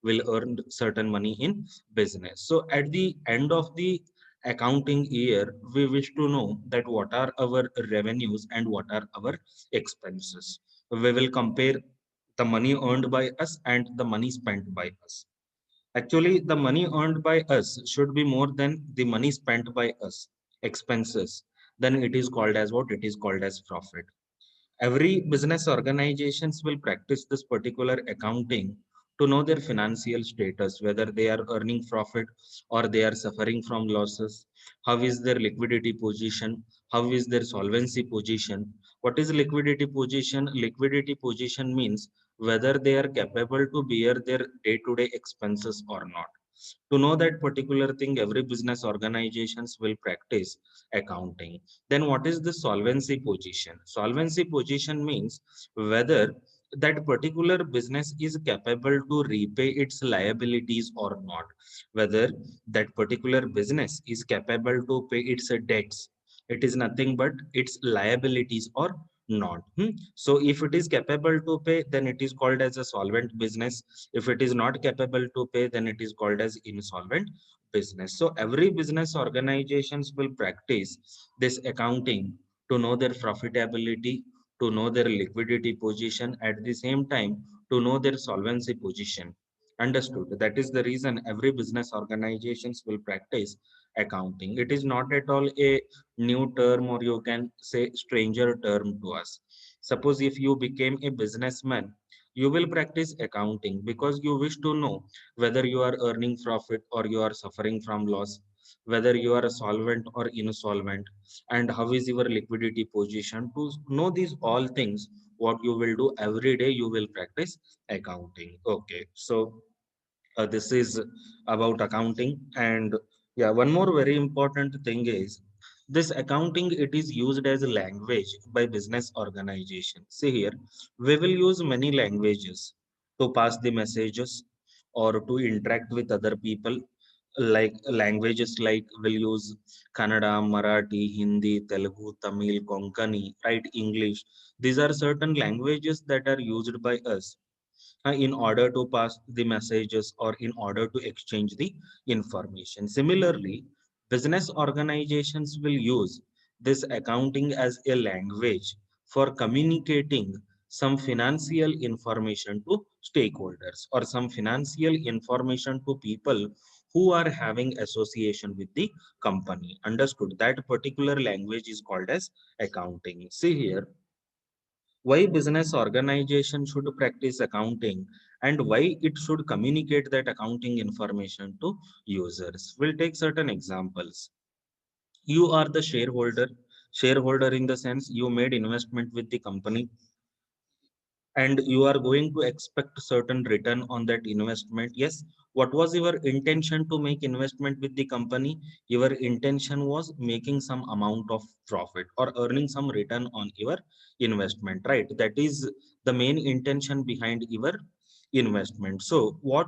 will earn certain money in business. So at the end of the accounting year, we wish to know that what are our revenues and what are our expenses. We will compare the money earned by us and the money spent by us. Actually, the money earned by us should be more than the money spent by us, expenses. Then it is called as what? It is called as profit. Every business organizations will practice this particular accounting to know their financial status, whether they are earning profit or they are suffering from losses. How is their liquidity position? How is their solvency position? What is liquidity position? Liquidity position means whether they are capable to bear their day-to-day expenses or not. To know that particular thing, every business organizations will practice accounting. Then what is the solvency position? Solvency position means whether that particular business is capable to repay its liabilities or not, whether that particular business is capable to pay its debts. It is nothing but its liabilities or not. So if it is capable to pay, then it is called as a solvent business. If it is not capable to pay, then it is called as insolvent business. So every business organizations will practice this accounting to know their profitability, to know their liquidity position, at the same time to know their solvency position. Understood? That is the reason every business organizations will practice accounting. It is not at all a new term, or you can say stranger term to us. Suppose if you became a businessman, you will practice accounting because you wish to know whether you are earning profit or you are suffering from loss, whether you are a solvent or insolvent, and how is your liquidity position. To know these all things, what you will do every day, you will practice accounting. Okay, so this is about accounting. And yeah, one more very important thing is this accounting, it is used as a language by business organization. See here, we will use many languages to pass the messages or to interact with other people. Like languages, like we'll use Kannada, Marathi, Hindi, Telugu, Tamil, Konkani, right, English. These are certain languages that are used by us in order to pass the messages or in order to exchange the information. Similarly, business organizations will use this accounting as a language for communicating some financial information to stakeholders or some financial information to people who are having association with the company. Understood? That particular language is called as accounting. See here, why business organization should practice accounting and why it should communicate that accounting information to users. We'll take certain examples. You are the shareholder in the sense you made investment with the company, and you are going to expect certain return on that investment. Yes, what was your intention to make investment with the company? Your intention was making some amount of profit or earning some return on your investment, right? That is the main intention behind your investment. So what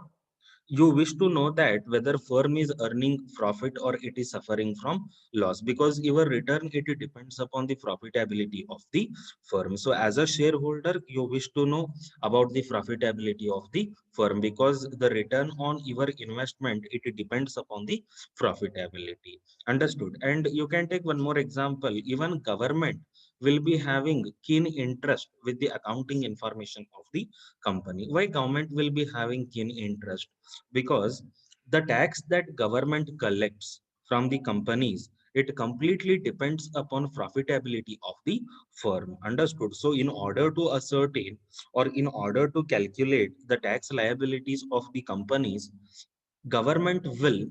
you wish to know that whether firm is earning profit or it is suffering from loss, because your return, it depends upon the profitability of the firm. So as a shareholder, you wish to know about the profitability of the firm, because the return on your investment, it depends upon the profitability. Understood? And you can take one more example. Even government will be having keen interest with the accounting information of the company. Why government will be having keen interest? Because the tax that government collects from the companies, it completely depends upon profitability of the firm. Understood? So in order to ascertain or in order to calculate the tax liabilities of the companies, government will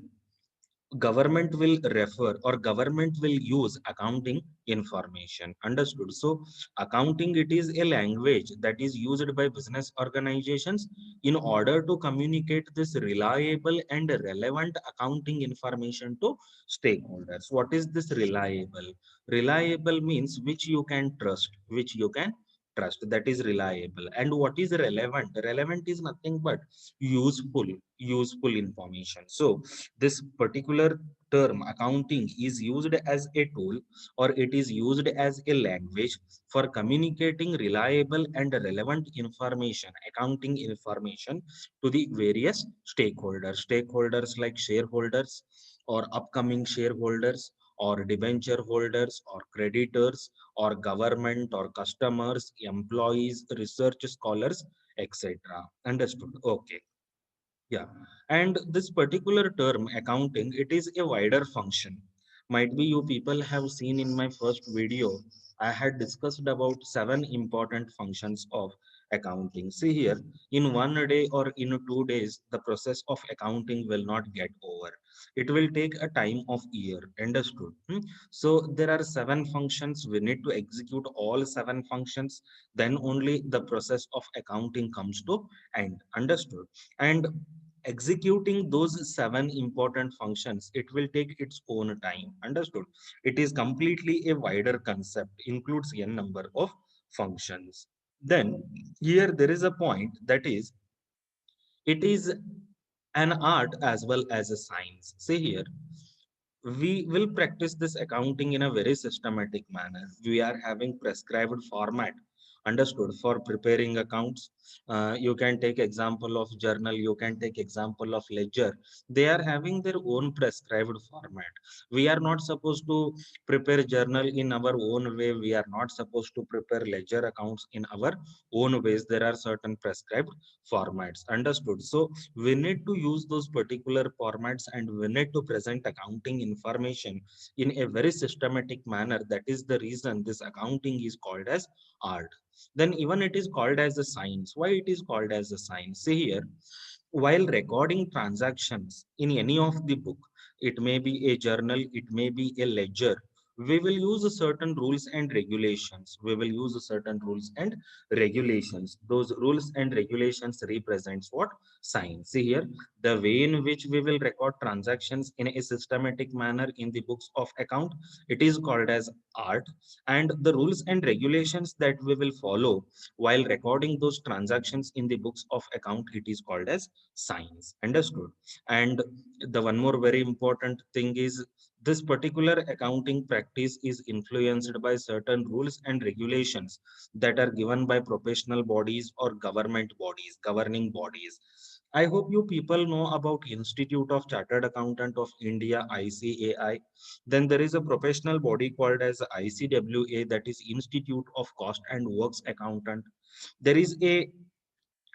government will refer or government will use accounting information. Understood? So accounting, it is a language that is used by business organizations in order to communicate this reliable and relevant accounting information to stakeholders. What is this reliable? Reliable means which you can trust, which you can trust, that is reliable. And what is relevant? Relevant is nothing but useful information. So this particular term accounting is used as a tool, or it is used as a language for communicating reliable and relevant information, accounting information, to the various stakeholders like shareholders or upcoming shareholders or debenture holders or creditors or government or customers, employees, research scholars, etc. Understood? Okay. Yeah. And this particular term, accounting, it is a wider function. Might be you people have seen in my first video, I had discussed about 7 important functions of accounting. See here, in one day or in 2 days, the process of accounting will not get over. It will take a time of year. Understood? So there are 7 functions. We need to execute all 7 functions. Then only the process of accounting comes to end. Understood? And executing those 7 important functions, it will take its own time. Understood? It is completely a wider concept, includes n number of functions. Then here there is a point, that is, it is an art as well as a science. See here, we will practice this accounting in a very systematic manner. We are having prescribed format, understood, for preparing accounts. You can take example of journal, you can take example of ledger. They are having their own prescribed format. We are not supposed to prepare journal in our own way. We are not supposed to prepare ledger accounts in our own ways. There are certain prescribed formats. Understood? So we need to use those particular formats, and we need to present accounting information in a very systematic manner. That is the reason this accounting is called as art. Then even it is called as a science. Why it is called as a science? See here, while recording transactions in any of the book, it may be a journal, it may be a ledger, we will use certain rules and regulations. We will use certain rules and regulations. Those rules and regulations represents what? Science. See here, the way in which we will record transactions in a systematic manner in the books of account, it is called as art. And the rules and regulations that we will follow while recording those transactions in the books of account, it is called as science. Understood? And the one more very important thing is, this particular accounting practice is influenced by certain rules and regulations that are given by professional bodies or government bodies, governing bodies. I hope you people know about Institute of Chartered Accountant of India, ICAI. Then there is a professional body called as ICWA, that is Institute of Cost and Works Accountant. There is a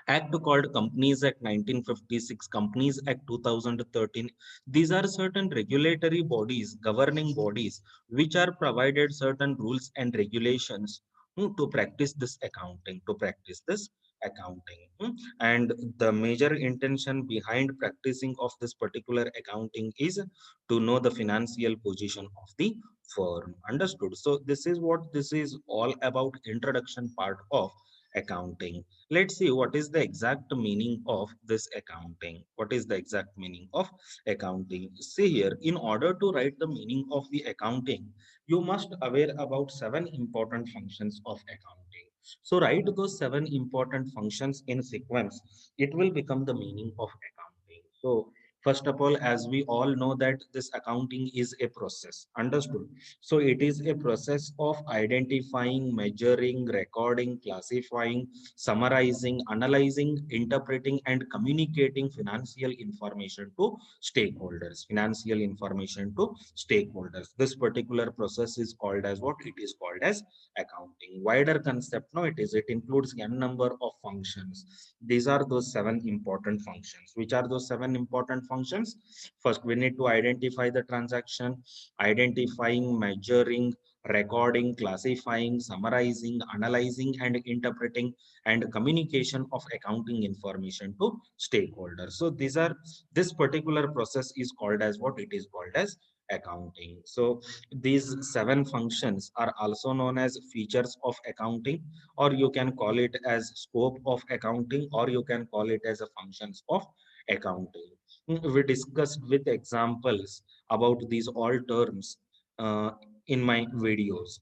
act called Companies Act 1956, Companies Act 2013. These are certain regulatory bodies, governing bodies, which are provided certain rules and regulations to practice this accounting, to practice this accounting. And the major intention behind practicing of this particular accounting is to know the financial position of the firm. Understood? So this is what this is all about, introduction part of accounting. Let's see what is the exact meaning of this accounting. What is the exact meaning of accounting? See here, in order to write the meaning of the accounting, you must aware about 7 important functions of accounting. So write those 7 important functions in sequence. It will become the meaning of accounting. So first of all, as we all know that this accounting is a process. Understood? So it is a process of identifying, measuring, recording, classifying, summarizing, analyzing, interpreting, and communicating financial information to stakeholders. Financial information to stakeholders. This particular process is called as what? It is called as accounting. Wider concept, no, it is. It includes n number of functions. These are those 7 important functions. Which are those 7 important functions? First, we need to identify the transaction, identifying, measuring, recording, classifying, summarizing, analyzing, and interpreting, and communication of accounting information to stakeholders. So this particular process is called as what? It is called as accounting. So these 7 functions are also known as features of accounting, or you can call it as scope of accounting, or you can call it as a functions of accounting. We discussed with examples about these all terms in my videos,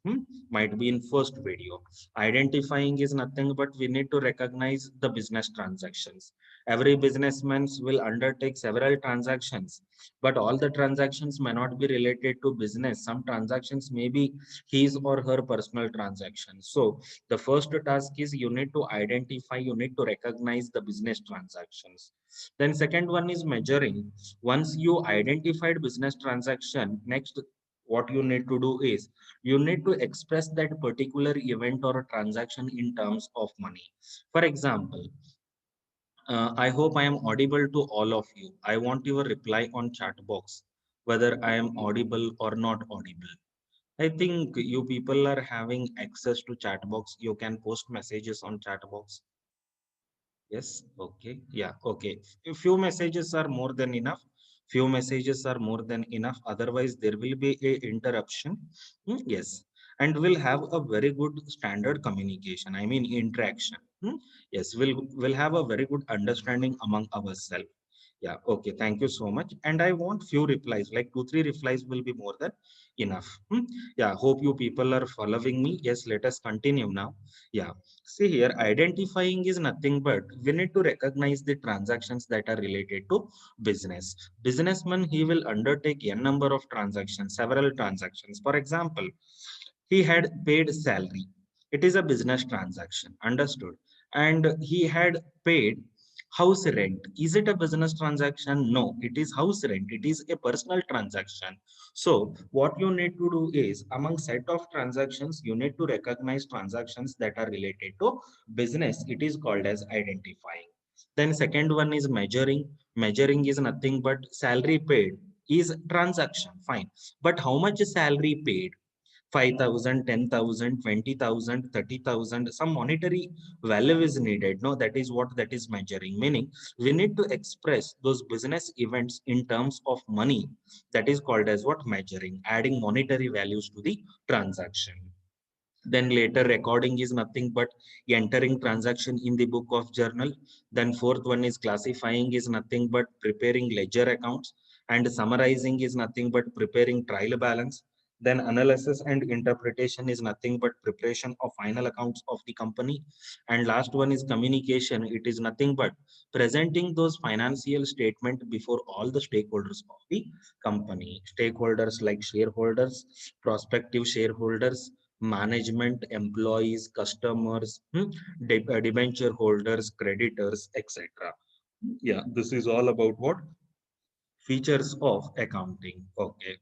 might be in first video. Identifying is nothing but we need to recognize the business transactions. Every businessman will undertake several transactions, but all the transactions may not be related to business. Some transactions may be his or her personal transactions. So the first task is you need to identify, you need to recognize the business transactions. Then second one is measuring. Once you identified business transaction, next what you need to do is you need to express that particular event or a transaction in terms of money. For example, I hope I am audible to all of you. I want your reply on chat box whether I am audible or not audible. I think you people are having access to chat box. You can post messages on chat box. Yes, okay. Yeah, okay. A few messages are more than enough. Few messages are more than enough. Otherwise, there will be a interruption. Yes. And we'll have a very good standard communication. I mean interaction. Yes, we'll have a very good understanding among ourselves. Yeah, okay. Thank you so much. And I want few replies, like 2, 3 replies will be more than enough. Yeah, hope you people are following me. Yes, let us continue now. Yeah. See here, identifying is nothing but we need to recognize the transactions that are related to business. Businessman, he will undertake a number of transactions, several transactions. For example, he had paid salary. It is a business transaction, understood. And he had paid house rent. Is it a business transaction? No, it is house rent. It is a personal transaction. So what you need to do is among set of transactions, you need to recognize transactions that are related to business. It is called as identifying. Then second one is measuring. Measuring is nothing but salary paid is transaction. Fine. But how much salary paid? 5,000, 10,000, 20,000, 30,000, some monetary value is needed. No, that is what that is measuring. Meaning, we need to express those business events in terms of money. That is called as what measuring, adding monetary values to the transaction. Then later recording is nothing but entering transaction in the book of journal. Then fourth one is classifying is nothing but preparing ledger accounts, and summarizing is nothing but preparing trial balance. Then analysis and interpretation is nothing but preparation of final accounts of the company. And last one is communication. It is nothing but presenting those financial statement before all the stakeholders of the company. Stakeholders like shareholders, prospective shareholders, management, employees, customers, debenture holders, creditors, etc. Yeah, this is all about what? Features of accounting. Okay.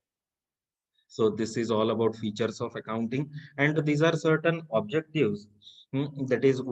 So this is all about features of accounting, and these are certain objectives. That is,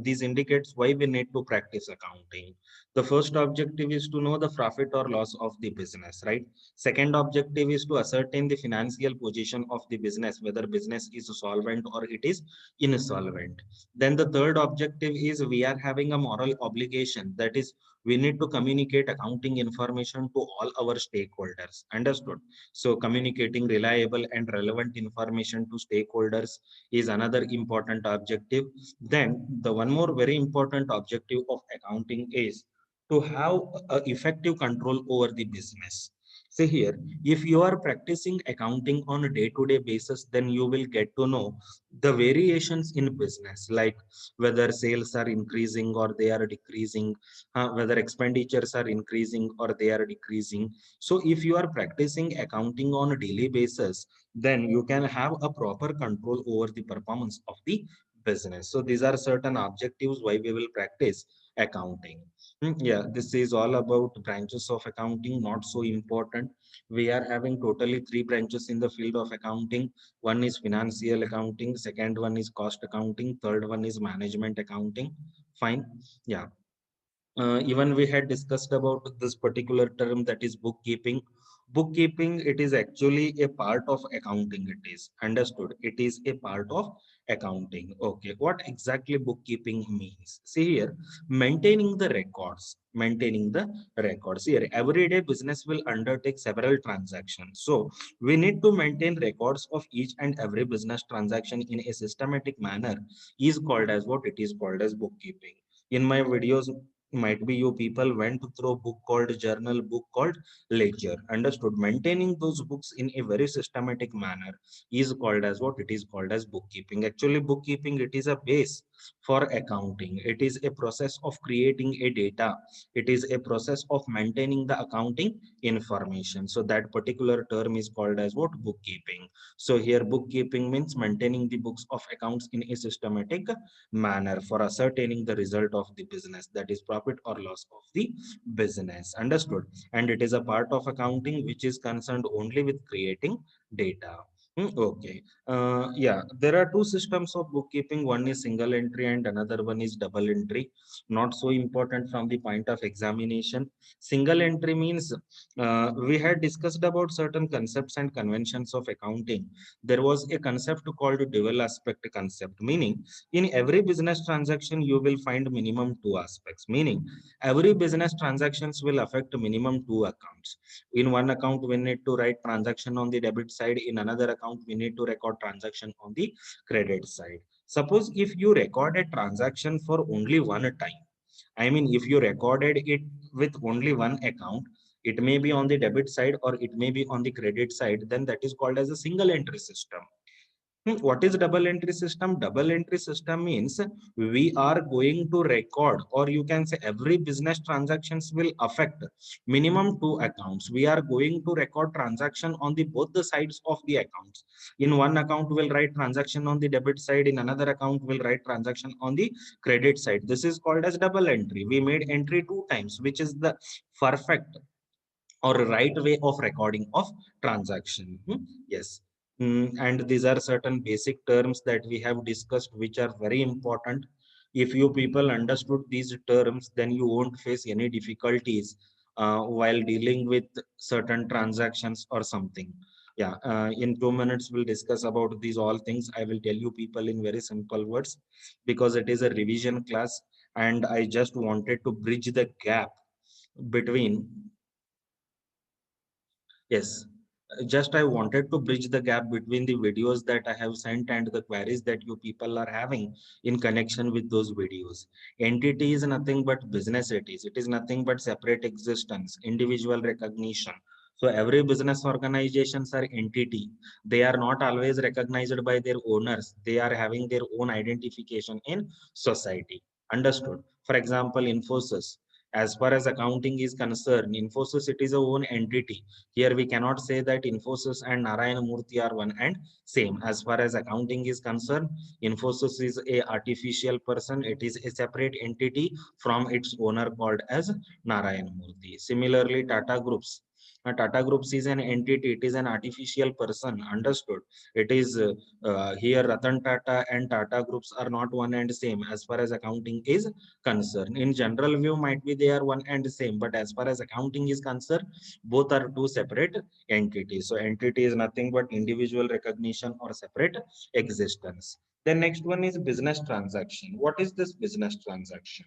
these indicates why we need to practice accounting. The first objective is to know the profit or loss of the business, right? Second objective is to ascertain the financial position of the business, whether business is solvent or it is insolvent. Then the third objective is we are having a moral obligation. That is, we need to communicate accounting information to all our stakeholders. Understood? So communicating reliable and relevant information to stakeholders is another important objective. Then the one more very important objective of accounting is to have effective control over the business. See here, if you are practicing accounting on a day-to-day basis, then you will get to know the variations in business, like whether sales are increasing or they are decreasing, whether expenditures are increasing or they are decreasing. So if you are practicing accounting on a daily basis, then you can have a proper control over the performance of the business. So these are certain objectives why we will practice accounting. Yeah, this is all about branches of accounting, not so important. We are having totally three branches in the field of accounting. One is financial accounting, second one is cost accounting, third one is management accounting. Fine. Yeah. Even we had discussed about this particular term, that is bookkeeping. Bookkeeping, it is actually a part of accounting. It is understood, it is a part of accounting. Okay, what exactly bookkeeping means? See here, maintaining the records. Maintaining the records here, everyday business will undertake several transactions, so we need to maintain records of each and every business transaction in a systematic manner, is called as what? It is called as bookkeeping. In my videos, Might be you people went through a book called journal, book called ledger. Understood? Maintaining those books in a very systematic manner is called as what? It is called as bookkeeping. Actually, bookkeeping, it is a base for accounting. It is a process of creating a data. It is a process of maintaining the accounting information. So that particular term is called as what? Bookkeeping. So here bookkeeping means maintaining the books of accounts in a systematic manner for ascertaining the result of the business, that is profit or loss of the business. Understood? And it is a part of accounting which is concerned only with creating data. Okay. Yeah, there are two systems of bookkeeping. One is single entry and another one is double entry. Not so important from the point of examination. Single entry means we had discussed about certain concepts and conventions of accounting. There was a concept called dual aspect concept, meaning in every business transaction you will find minimum two aspects, meaning every business transactions will affect minimum two accounts. In one account we need to write transaction on the debit side, in another account we need to record transaction on the credit side. Suppose if you record a transaction for only one time, I mean if you recorded it with only one account, it may be on the debit side or it may be on the credit side, then that is called as a single entry system. What is double entry system? Double entry system means we are going to record, or you can say every business transactions will affect minimum two accounts. We are going to record transaction on the both the sides of the accounts. In one account, we'll write transaction on the debit side. In another account, we'll write transaction on the credit side. This is called as double entry. We made entry two times, which is the perfect or right way of recording of transaction. Yes. And these are certain basic terms that we have discussed which are very important. If you people understood these terms, then you won't face any difficulties while dealing with certain transactions or something. Yeah, in 2 minutes we'll discuss about these all things. I will tell you people in very simple words because it is a revision class and I just wanted to bridge the gap between. Yes, just I wanted to bridge the gap between the videos that I have sent and the queries that you people are having in connection with those videos. Entity is nothing but business it is. It is nothing but separate existence, individual recognition. So every business organizations are entity. They are not always recognized by their owners. They are having their own identification in society. Understood? For example, Infosys. As far as accounting is concerned, Infosys, it is a own entity. Here we cannot say that Infosys and Narayana Murthy are one and same. As far as accounting is concerned, Infosys is a artificial person. It is a separate entity from its owner called as Narayana Murthy. Similarly, Tata Groups. Tata Groups is an entity. It is an artificial person. Understood? It is here Ratan Tata and Tata Groups are not one and same as far as accounting is concerned. In general view, might be they are one and same, but as far as accounting is concerned, both are two separate entities. So entity is nothing but individual recognition or separate existence. The next one is business transaction. What is this business transaction?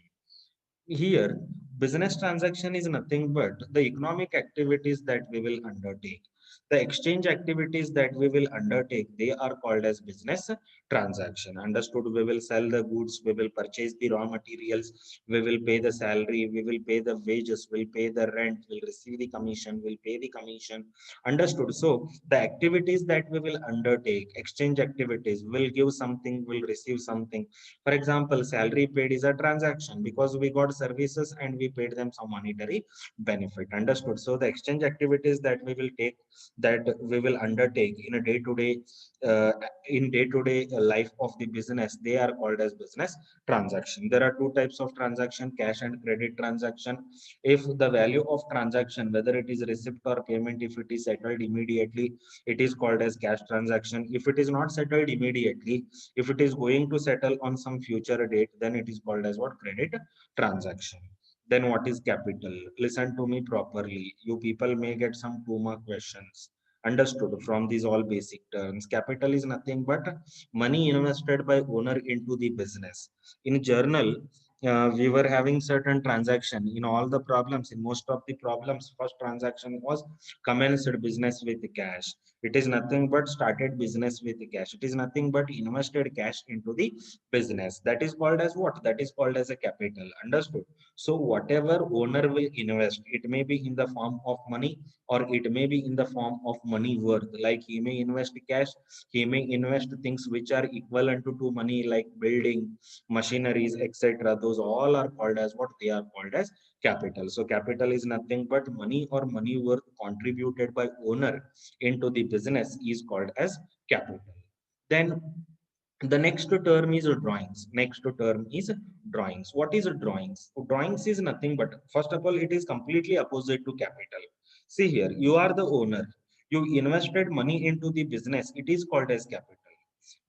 Here, business transaction is nothing but the economic activities that we will undertake. The exchange activities that we will undertake, they are called as business transaction. Understood? We will sell the goods, we will purchase the raw materials, we will pay the salary, we will pay the wages, we'll pay the rent, we'll receive the commission, we'll pay the commission. Understood? So the activities that we will undertake, exchange activities, will give something, will receive something. For example, salary paid is a transaction because we got services and we paid them some monetary benefit. Understood? So the exchange activities that we will take, that we will undertake in a day-to-day, uh, in day-to-day life of the business, they are called as business transaction. There are two types of transaction: cash and credit transaction. If the value of transaction, whether it is receipt or payment, if it is settled immediately, it is called as cash transaction. If it is not settled immediately, if it is going to settle on some future date, then it is called as what? Credit transaction. Then what is capital? Listen to me properly. You people may get some 2 mark questions. Understood? From these all basic terms, capital is nothing but money invested by owner into the business. In journal, we were having certain transaction in all the problems. In most of the problems, first transaction was commenced business with cash. It is nothing but started business with cash. It is nothing but invested cash into the business. That is called as what? That is called as a capital. Understood? So whatever owner will invest, it may be in the form of money or it may be in the form of money worth. Like he may invest cash, he may invest things which are equivalent to money, like building, machineries, etc. Those all are called as what? They are called as capital. So capital is nothing but money or money worth contributed by owner into the business is called as capital. Then the next term is drawings. Next term is drawings. What is drawings? Drawings is nothing but, first of all, it is completely opposite to capital. See here, you are the owner. You invested money into the business. It is called as capital.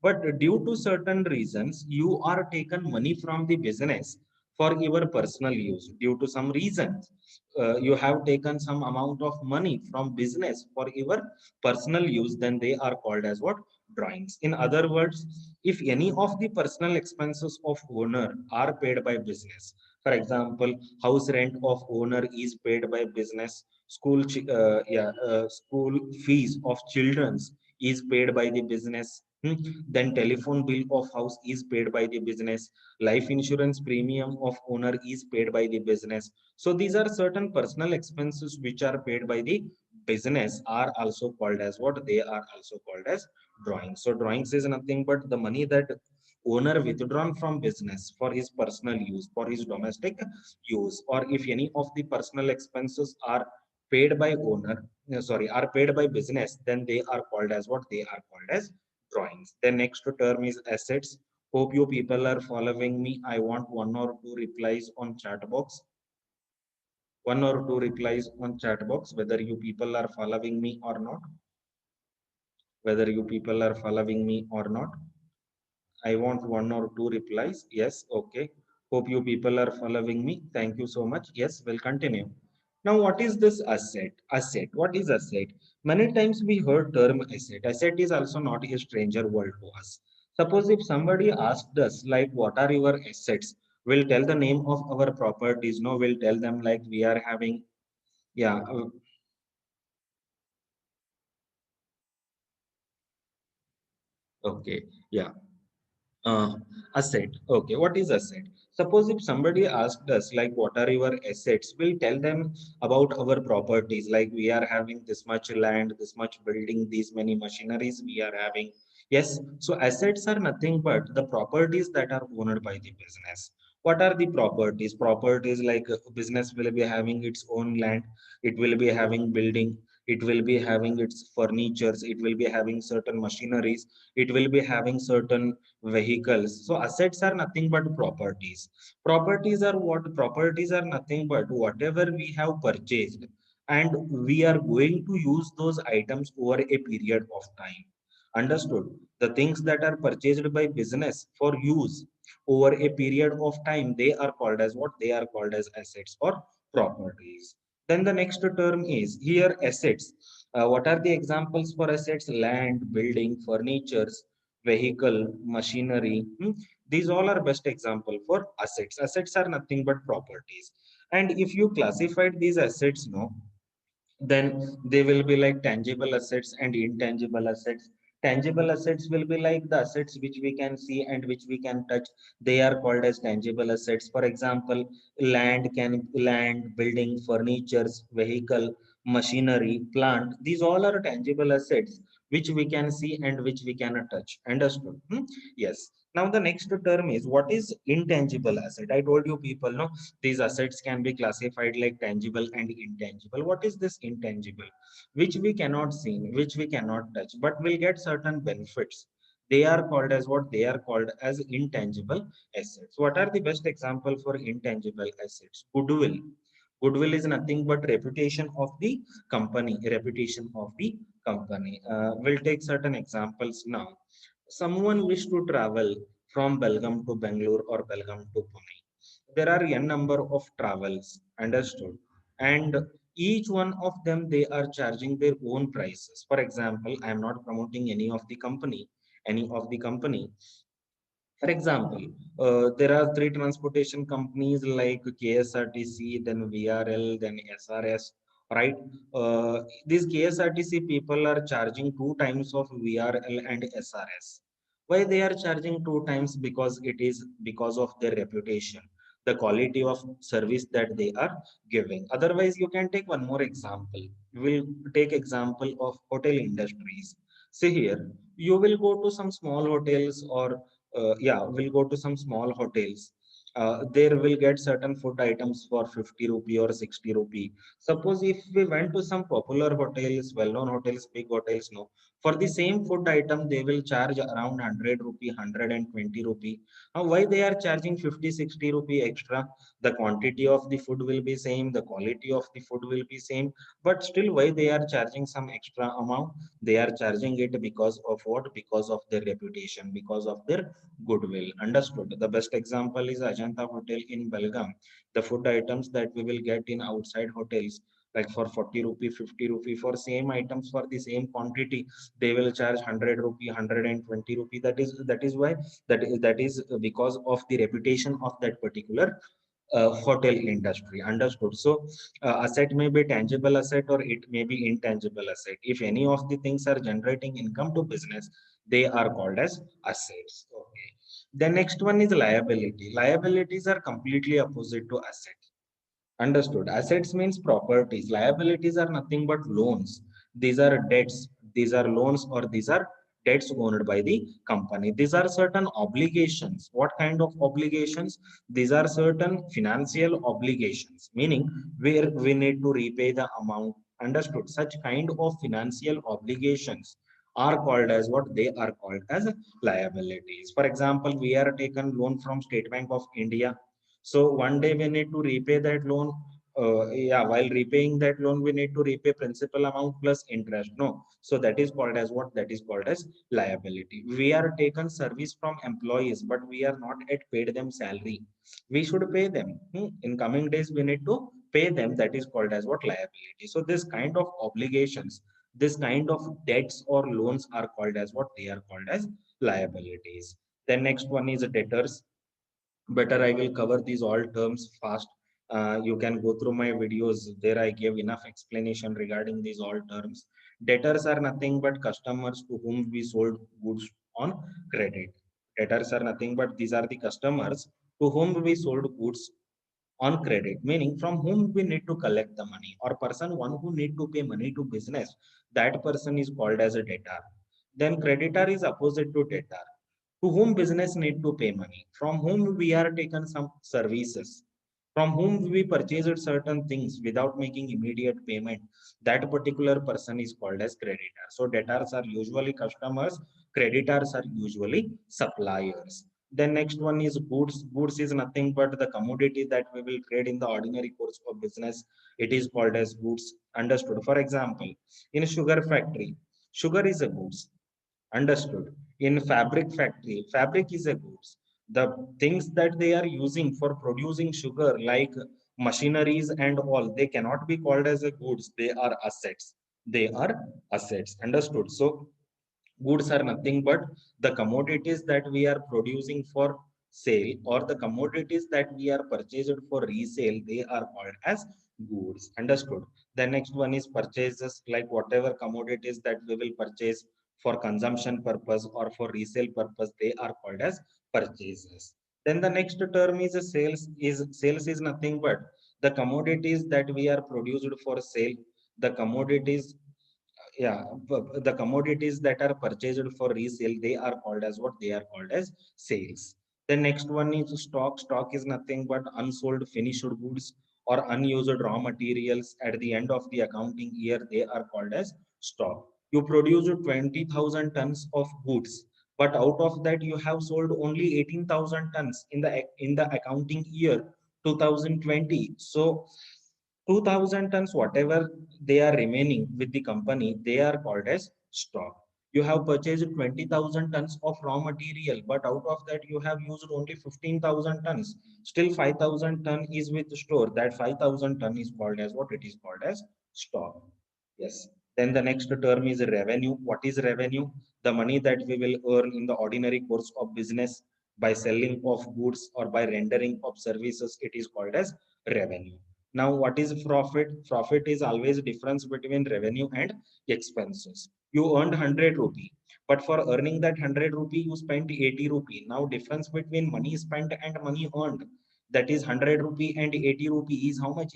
But due to certain reasons, you are taken money from the business for your personal use. Due to some reasons, you have taken some amount of money from business for your personal use. Then they are called as what? Drawings. In other words, if any of the personal expenses of owner are paid by business, for example, house rent of owner is paid by business, school fees of children's is paid by the business. Then telephone bill of house is paid by the business. Life insurance premium of owner is paid by the business. So these are certain personal expenses which are paid by the business are also called as what? They are also called as drawings. So drawings is nothing but the money that owner withdrawn from business for his personal use, for his domestic use, or if any of the personal expenses are paid by owner, are paid by business, then they are called as what? They are called as drawings. The next term is assets. Hope you people are following me. I want one or two replies on chat box. One or two replies on chat box, whether you people are following me or not. Whether you people are following me or not. I want one or two replies. Yes, okay. Hope you people are following me. Thank you so much. Yes, we'll continue. Now, what is this asset? Asset. What is asset? Many times we heard term asset. Asset is also not a stranger word to us. Suppose if somebody asked us, like, what are your assets? We'll tell the name of our properties. No, we'll tell them like we are having, yeah, okay, yeah. Uh, Asset. Okay, what is asset? Suppose if somebody asked us, like, what are your assets? We'll tell them about our properties, like we are having this much land, this much building, these many machineries we are having. Yes, so assets are nothing but the properties that are owned by the business. What are the properties? Properties like business will be having its own land, it will be having building, it will be having its furnitures, it will be having certain machineries, it will be having certain vehicles. So assets are nothing but properties. Properties are what? Properties are nothing but whatever we have purchased and we are going to use those items over a period of time. Understood? The things that are purchased by business for use over a period of time, they are called as what? They are called as assets or properties. Then the next term is here assets. What are the examples for assets? Land, building, furnitures, vehicle, machinery. These all are best example for assets. Assets are nothing but properties. And if you classified these assets, no, then they will be like tangible assets and intangible assets. Tangible assets will be like the assets which we can see and which we can touch. They are called as tangible assets. For example, land, building, furnitures, vehicle, machinery, plant. These all are tangible assets which we can see and which we cannot touch. Understood? Yes. Now the next term is what is intangible asset. I told you people, no, these assets can be classified like tangible and intangible. What is this intangible? Which we cannot see, which we cannot touch, but will get certain benefits. They are called as what? They are called as intangible assets. What are the best example for intangible assets? Goodwill. Goodwill is nothing but reputation of the company. Reputation of the company. We'll take certain examples now. Someone wish to travel from Belgaum to Bangalore or Belgaum to Pune. There are n number of travels, understood, and each one of them they are charging their own prices. For example, I am not promoting any of the company, any of the company. For example, there are three transportation companies like KSRTC, then VRL, then SRS, right? These KSRTC people are charging two times of VRL and SRS. Why they are charging two times? Because it is because of their reputation, the quality of service that they are giving. Otherwise, you can take one more example. We'll take example of hotel industries. See here, you will go to some small hotels or yeah, we'll go to some small hotels. There will get certain food items for 50 rupee or 60 rupee. Suppose if we went to some popular hotels, well-known hotels, big hotels, no, for the same food item, they will charge around 100 rupee, 120 rupee. Why they are charging 50, 60 rupee extra? The quantity of the food will be same, the quality of the food will be same, but still why they are charging some extra amount? They are charging it because of what? Because of their reputation, because of their goodwill. Understood? The best example is Ajanta Hotel in Belgaum. The food items that we will get in outside hotels, like for 40 rupee, 50 rupee, for same items for the same quantity, they will charge 100 rupee, 120 rupee. That is why that is because of the reputation of that particular hotel industry. Understood? So asset may be tangible asset or it may be intangible asset. If any of the things are generating income to business, they are called as assets. Okay. The next one is liability. Liabilities are completely opposite to assets. Understood. Assets means properties. Liabilities are nothing but loans. These are debts. These are loans or these are debts owned by the company. These are certain obligations. What kind of obligations? These are certain financial obligations, meaning where we need to repay the amount. Understood. Such kind of financial obligations are called as what? They are called as liabilities. For example, we are taken loan from State Bank of India, so one day we need to repay that loan. Yeah, while repaying that loan, we need to repay principal amount plus interest. No, so that is called as what? That is called as liability. We are taken service from employees, but we are not yet paid them salary. We should pay them. In coming days, we need to pay them. That is called as what? Liability. So this kind of obligations, this kind of debts or loans are called as what? They are called as liabilities. Then next one is debtors. Better I will cover these all terms fast. You can go through my videos, there I gave enough explanation regarding these all terms. Debtors are nothing but customers to whom we sold goods on credit. Debtors are nothing but these are the customers to whom we sold goods on credit, meaning from whom we need to collect the money, or person one who need to pay money to business. That person is called as a debtor. Then creditor is opposite to debtor, to whom business need to pay money, from whom we are taken some services, from whom we purchased certain things without making immediate payment. That particular person is called as creditor. So debtors are usually customers, creditors are usually suppliers. Then next one is goods. Goods is nothing but the commodity that we will trade in the ordinary course of business. It is called as goods. Understood? For example, in a sugar factory, sugar is a goods. Understood. In fabric factory, fabric is a goods. The things that they are using for producing sugar, like machineries and all, they cannot be called as a goods. They are assets. They are assets. Understood. So goods are nothing but the commodities that we are producing for sale, or the commodities that we are purchased for resale. They are called as goods. Understood? The next one is purchases, like whatever commodities that we will purchase for consumption purpose or for resale purpose, they are called as purchases. Then the next term is a sales. Is nothing but the commodities that we are produced for sale, the commodities, yeah, the commodities that are purchased for resale, they are called as what? They are called as sales. The next one is stock. Stock is nothing but unsold finished goods or unused raw materials at the end of the accounting year. They are called as stock. You produce 20,000 tons of goods, but out of that you have sold only 18,000 tons in the accounting year 2020. So 2,000 tons, whatever they are remaining with the company, they are called as stock. You have purchased 20,000 tons of raw material, but out of that you have used only 15,000 tons. Still 5,000 ton is with the store. That 5,000 ton is called as what? It is called as stock. Yes. Then the next term is revenue. What is revenue? The money that we will earn in the ordinary course of business. By selling of goods or by rendering of services, it is called as revenue. Now what is profit? Profit is always difference between revenue and expenses. You earned 100 rupee, but for earning that 100 rupee you spent 80 rupee. Now difference between money spent and money earned, that is 100 rupee and 80 rupee, is how much?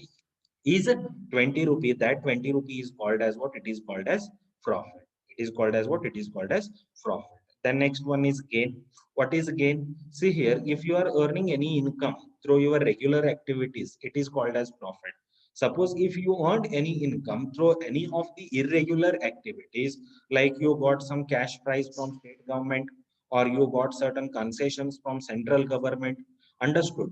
Is 20 rupee. That 20 rupee is called as what? It is called as profit. It is called as what? It is called as profit. The next one is gain. What is gain? See here, if you are earning any income through your regular activities, it is called as profit. Suppose if you earned any income through any of the irregular activities, like you got some cash prize from state government, or you got certain concessions from central government, understood?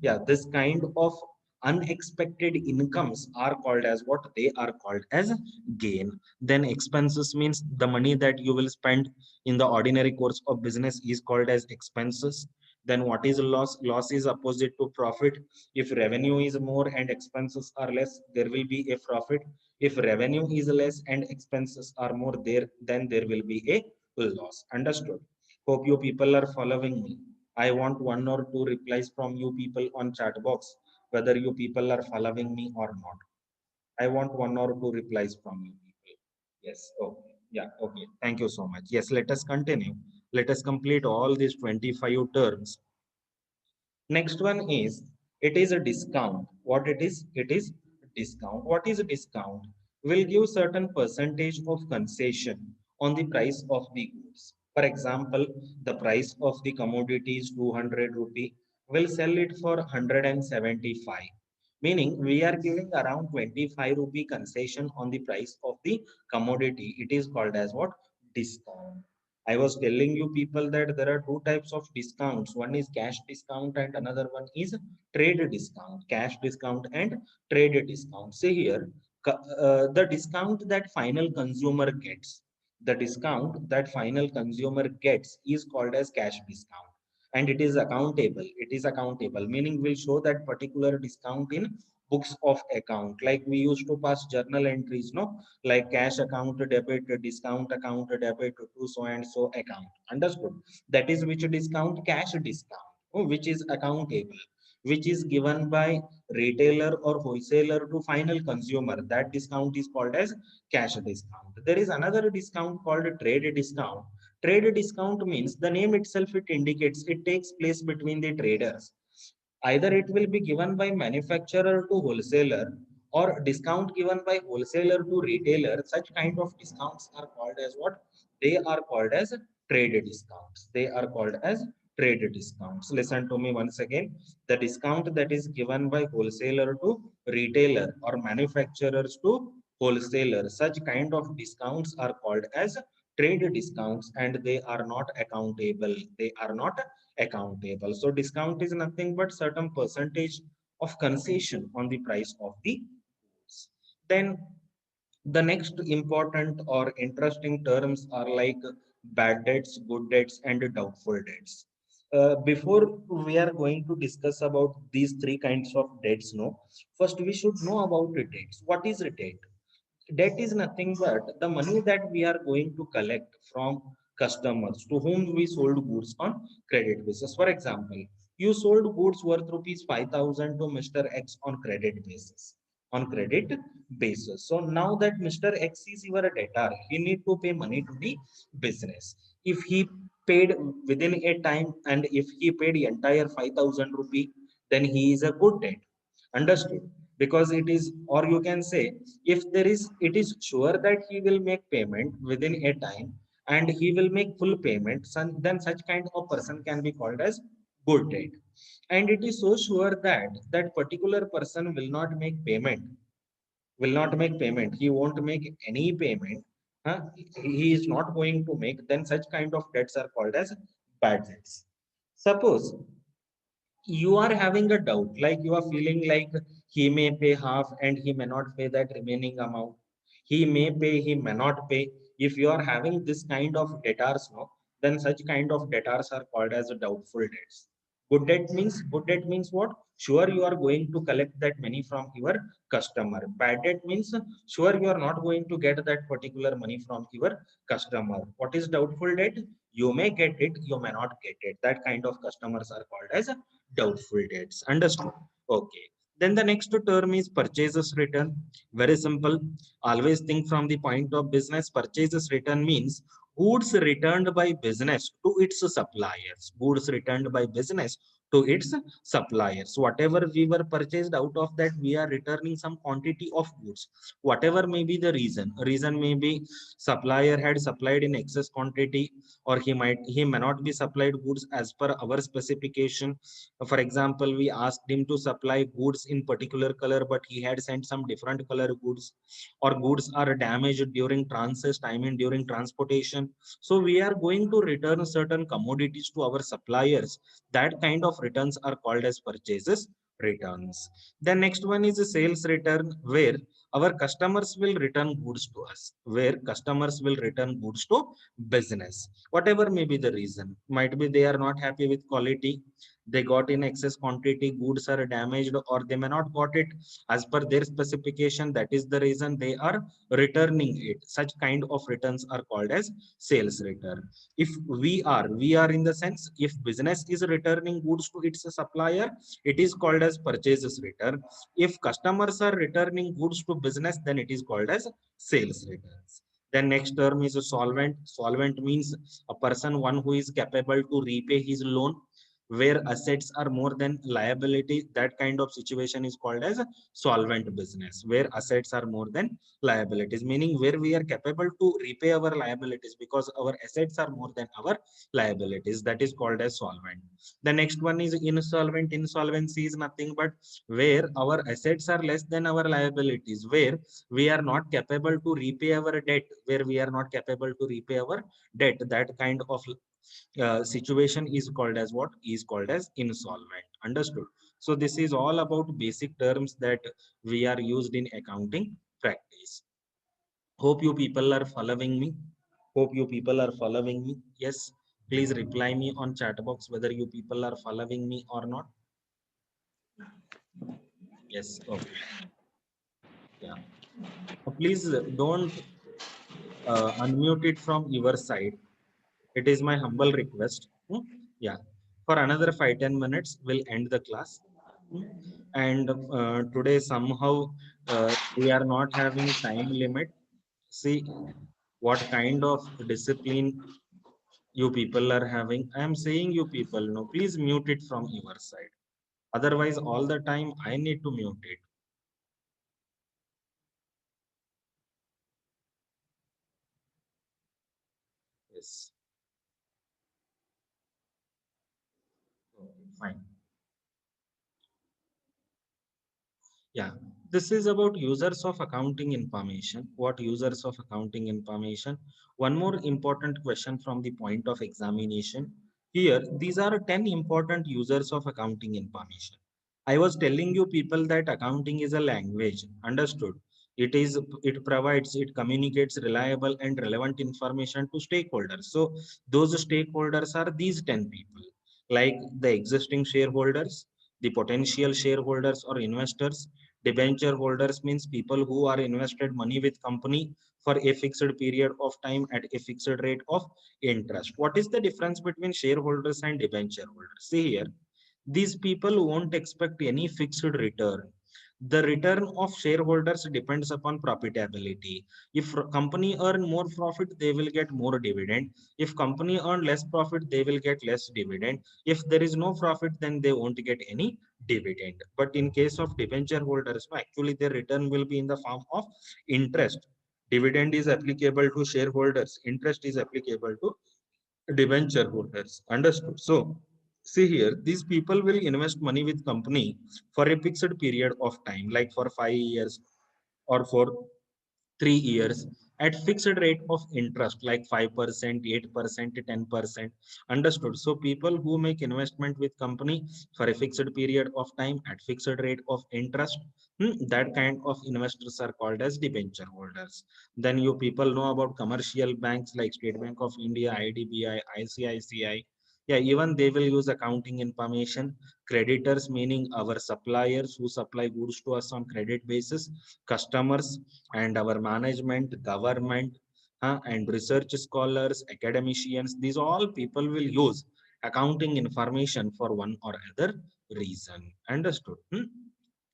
Yeah, this kind of unexpected incomes are called as what? They are called as gain. Then expenses means the money that you will spend in the ordinary course of business is called as expenses. Then what is loss? Loss is opposite to profit. If revenue is more and expenses are less, there will be a profit. If revenue is less and expenses are more, there then there will be a loss. Understood? Hope you people are following me. I want one or two replies from you people on chat box, whether you people are following me or not. I want one or two replies from you people. Yes. Okay. Yeah. Okay. Thank you so much. Yes. Let us continue. Let us complete all these 25 terms. Next one is, it is a discount. What it is? It is discount. What is a discount? Will give certain percentage of concession on the price of the goods. For example, the price of the commodity is 200 rupee. Will sell it for 175. Meaning we are giving around 25 rupee concession on the price of the commodity. It is called as what? Discount. I was telling you people that there are two types of discounts. One is cash discount and another one is trade discount. Cash discount and trade discount. See here, the discount that final consumer gets, the discount that final consumer gets is called as cash discount. And it is accountable. It is accountable, meaning we'll show that particular discount in books of account. Like we used to pass journal entries, no? Like cash account debit, discount account debit to so and so account. Understood? That is which discount? Cash discount, which is accountable, which is given by retailer or wholesaler to final consumer. That discount is called as cash discount. There is another discount called trade discount. Trade discount means the name itself, it indicates it takes place between the traders. Either it will be given by manufacturer to wholesaler or discount given by wholesaler to retailer. Such kind of discounts are called as what? They are called as trade discounts. They are called as trade discounts. Listen to me once again. The discount that is given by wholesaler to retailer or manufacturers to wholesaler, such kind of discounts are called as trade discounts, and they are not accountable. They are not accountable. So discount is nothing but certain percentage of concession on the price of the goods. Then the next important or interesting terms are like bad debts, good debts, and doubtful debts. Before we are going to discuss about these three kinds of debts, no, first we should know about the debts. What is a debt? Debt is nothing but the money that we are going to collect from customers to whom we sold goods on credit basis. For example, you sold goods worth rupees 5,000 to Mr. X on credit basis. On credit basis. So now that Mr. X is your debtor, he need to pay money to the business. If he paid within a time and if he paid the entire 5,000 rupee, then he is a good debt. Understood? Because it is, or you can say, if there is, it is sure that he will make payment within a time and he will make full payment, then such kind of person can be called as good debt. And it is so sure that that particular person will not make payment, will not make payment, he won't make any payment, he is not going to make, then such kind of debts are called as bad debts. Suppose you are having a doubt, like you are feeling like he may pay half and he may not pay that remaining amount, he may pay, he may not pay. If you are having this kind of debtors, no, then such kind of debtors are called as doubtful debts. Good debt means what? Sure, you are going to collect that money from your customer. Bad debt means sure, you are not going to get that particular money from your customer. What is doubtful debt? You may get it, you may not get it. That kind of customers are called as doubtful debts. Understood? Okay. Then the next term is purchases return. Very simple. Always think from the point of business. Purchases return means goods returned by business to its suppliers. Goods returned by business to its suppliers. Whatever we were purchased, out of that we are returning some quantity of goods. Whatever may be the reason may be supplier had supplied in excess quantity, or he may not be supplied goods as per our specification. For example, we asked him to supply goods in particular color, but he had sent some different color goods, or goods are damaged during transit, I mean during transportation. So we are going to return certain commodities to our suppliers. That kind of returns are called as purchases returns. The next one is a sales return, where our customers will return goods to us, where customers will return goods to business. Whatever may be the reason, might be they are not happy with quality, they got in excess quantity, goods are damaged, or they may not got it as per their specification. That is the reason they are returning it. Such kind of returns are called as sales return. If we are in the sense, if business is returning goods to its supplier, it is called as purchases return. If customers are returning goods to business, then it is called as sales returns. Then next term is a solvent. Solvent means a person, one who is capable to repay his loan, where assets are more than liability. That kind of situation is called as a solvent business, where assets are more than liabilities, meaning where we are capable to repay our liabilities because our assets are more than our liabilities. That is called as solvent. The next one is insolvent. Insolvency is nothing but where our assets are less than our liabilities, where we are not capable to repay our debt, where we are not capable to repay our debt. That kind of situation is called as what? Is called as insolvent. Understood? So this is all about basic terms that we are used in accounting practice. Hope you people are following me. Hope you people are following me. Yes, please reply me on chat box whether you people are following me or not. Yes, okay. Yeah. Please don't unmute it from your side. It is my humble request. Yeah. For another 5-10 minutes, we'll end the class. Hmm. And today somehow we are not having time limit. See what kind of discipline you people are having. I am saying you people, no, please mute it from your side. Otherwise, all the time I need to mute it. Yes. Okay, fine. Yeah, this is about users of accounting information. What users of accounting information? One more important question from the point of examination. Here, these are 10 important users of accounting information. I was telling you people that accounting is a language. Understood? It provides, it communicates reliable and relevant information to stakeholders. So those stakeholders are these 10 people, like the existing shareholders, the potential shareholders or investors. Debenture holders means people who are invested money with company for a fixed period of time at a fixed rate of interest. What is the difference between shareholders and debenture holders? See here, these people won't expect any fixed return. The return of shareholders depends upon profitability. If company earn more profit, they will get more dividend. If company earn less profit, they will get less dividend. If there is no profit, then they won't get any dividend. But in case of debenture holders, no, actually their return will be in the form of interest. Dividend is applicable to shareholders. Interest is applicable to debenture holders. Understood? So see here, these people will invest money with company for a fixed period of time, like for 5 years or for 3 years at fixed rate of interest like 5%, 8%, 10%. Understood? So people who make investment with company for a fixed period of time at fixed rate of interest, that kind of investors are called as debenture holders. Then you people know about commercial banks like State Bank of India, IDBI, ICICI. Yeah, even they will use accounting information. Creditors meaning our suppliers who supply goods to us on credit basis, customers and our management, government, and research scholars, academicians, these all people will use accounting information for one or other reason. Understood?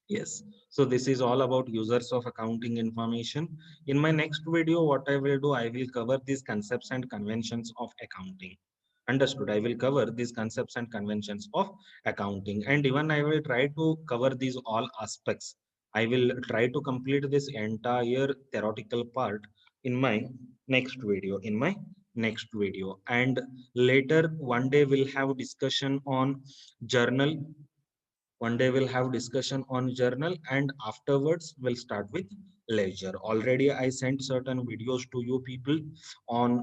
Yes. So this is all about users of accounting information. In my next video, what I will do, I will cover these concepts and conventions of accounting. Understood. I will cover these concepts and conventions of accounting. And even I will try to cover these all aspects. I will try to complete this entire theoretical part in my next video. And later one day we'll have discussion on journal. One day we'll have discussion on journal, and afterwards we'll start with ledger. Already I sent certain videos to you people on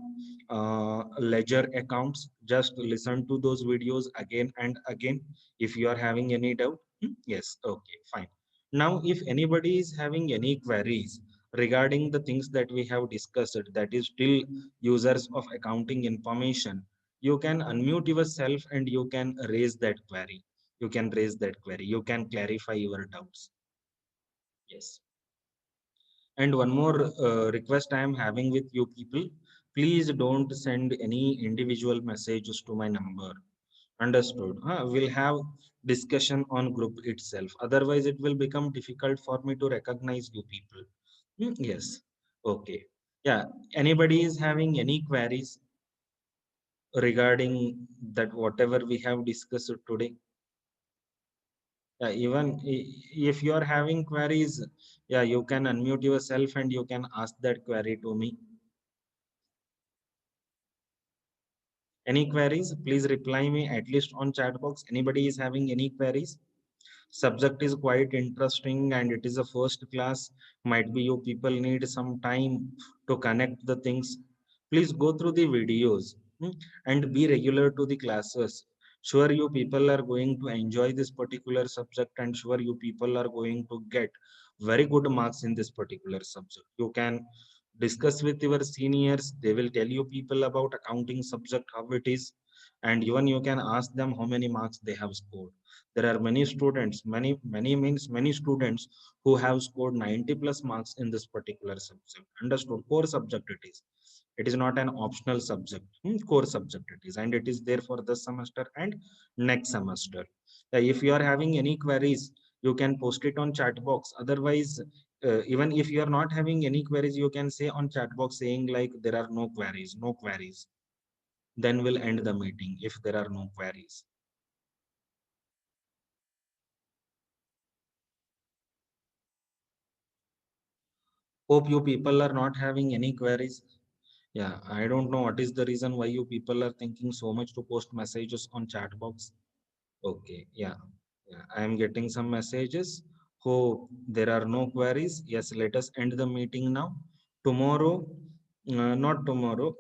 ledger accounts. Just listen to those videos again and again if you are having any doubt. Yes, okay, fine. Now if anybody is having any queries regarding the things that we have discussed, that is still users of accounting information, you can unmute yourself and you can raise that query. You can clarify your doubts. Yes. And one more request I am having with you people, please don't send any individual messages to my number. Understood? We'll have discussion on group itself, otherwise it will become difficult for me to recognize you people. Yes. Okay. Yeah, anybody is having any queries regarding that whatever we have discussed today? Even if you are having queries, yeah, you can unmute yourself and you can ask that query to me. Any queries, please reply me at least on chat box. Anybody is having any queries? Subject is quite interesting and it is a first class. Might be you people need some time to connect the things. Please go through the videos, and be regular to the classes. Sure, you people are going to enjoy this particular subject, and sure, you people are going to get very good marks in this particular subject. You can discuss with your seniors. They will tell you people about accounting subject, how it is, and even you can ask them how many marks they have scored. There are many students, many means many students who have scored 90 plus marks in this particular subject. Understood? Core subject it is. It is not an optional subject. Core subject it is, and it is there for this semester and next semester. If you are having any queries, you can post it on chat box. Otherwise, even if you are not having any queries, you can say on chat box saying like there are no queries, no queries. Then we'll end the meeting if there are no queries. Hope you people are not having any queries. Yeah, I don't know what is the reason why you people are thinking so much to post messages on chat box. Okay, yeah, yeah, I am getting some messages. Hope there are no queries. Yes, let us end the meeting now. Tomorrow, not tomorrow.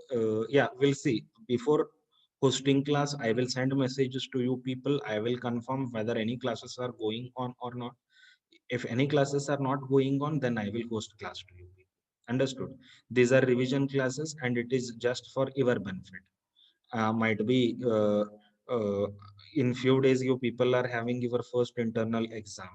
Yeah, we'll see. Before hosting class, I will send messages to you people. I will confirm whether any classes are going on or not. If any classes are not going on, then I will host class to you. Understood? These are revision classes and it is just for your benefit. Might be uh, in few days you people are having your first internal exam.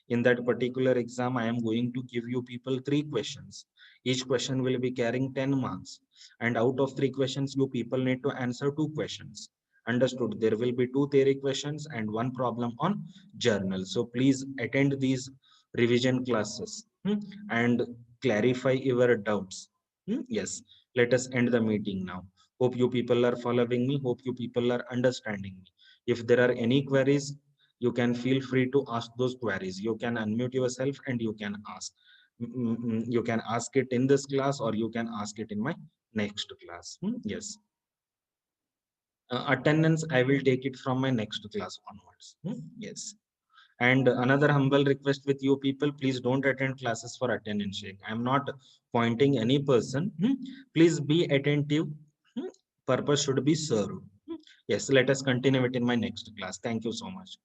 In that particular exam, I am going to give you people three questions. Each question will be carrying 10 marks, and out of three questions you people need to answer two questions. Understood? There will be two theory questions and one problem on journal. So please attend these revision classes, and clarify your doubts. Yes, let us end the meeting now. Hope you people are following me. Hope you people are understanding me. If there are any queries, you can feel free to ask those queries. You can unmute yourself and you can ask. You can ask it in this class or you can ask it in my next class. Yes. Attendance, I will take it from my next class onwards. Yes. And another humble request with you people, please don't attend classes for attendance sake. I'm not pointing any person. Please be attentive. Purpose should be served. Yes, let us continue it in my next class. Thank you so much.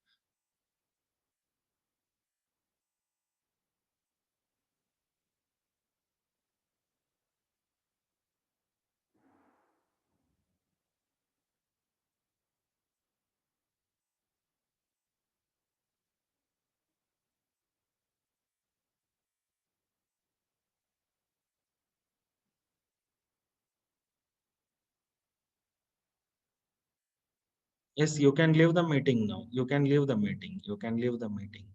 Yes, you can leave the meeting now. You can leave the meeting. You can leave the meeting.